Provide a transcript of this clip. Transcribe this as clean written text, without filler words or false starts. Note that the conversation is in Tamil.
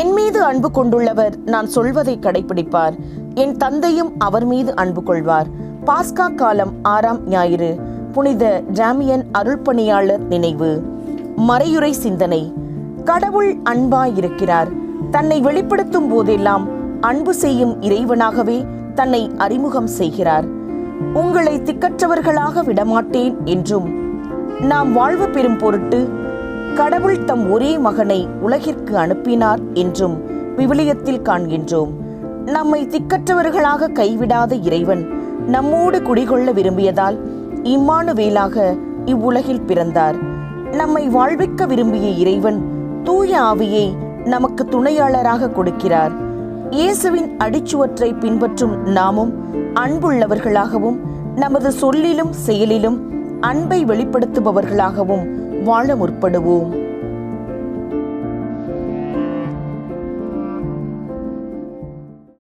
என் மீது அன்பு கொண்டுள்ளவர் நான் சொல்வதை கடைபிடிப்பார். என் தந்தையும் அவர் மீது அன்பு கொள்வார். பாஸ்கா காலம் 6ஆம் ஞாயிறு. புனித ஜாமியன் அருள்பணியாளர் நினைவு. மறையுரை சிந்தனை. கடவுள் அன்பாயிருக்கிறார். தன்னை வெளிப்படுத்தும் போதெல்லாம் அன்பு செய்யும் இறைவனாகவே தன்னை அறிமுகம் செய்கிறார். உங்களை திக்கற்றவர்களாக விடமாட்டேன் என்றும், நாம் வாழ்வு பெறும் பொருட்டு கடவுள் தம் ஒரே மகனை உலகிற்கு அனுப்பினார் என்றும் விவிலியத்தில் காண்கின்றோம். நம்மை திக்கற்றவர்களாக கைவிடாத இறைவன் நம்மோடு குடிகொள்ள விரும்பியதால் இம்மானுவேலாக இவ்வுலகில் பிறந்தார். நம்மை வாழ்விக்க விரும்பிய இறைவன் தூய ஆவியை நமக்கு துணையாளராக கொடுக்கிறார். இயேசுவின் அடிச்சுவற்றை பின்பற்றும் நாமும் அன்புள்ளவர்களாகவும் நமது சொல்லிலும் செயலிலும் அன்பை வெளிப்படுத்துபவர்களாகவும் வாழ முற்படுவோம்.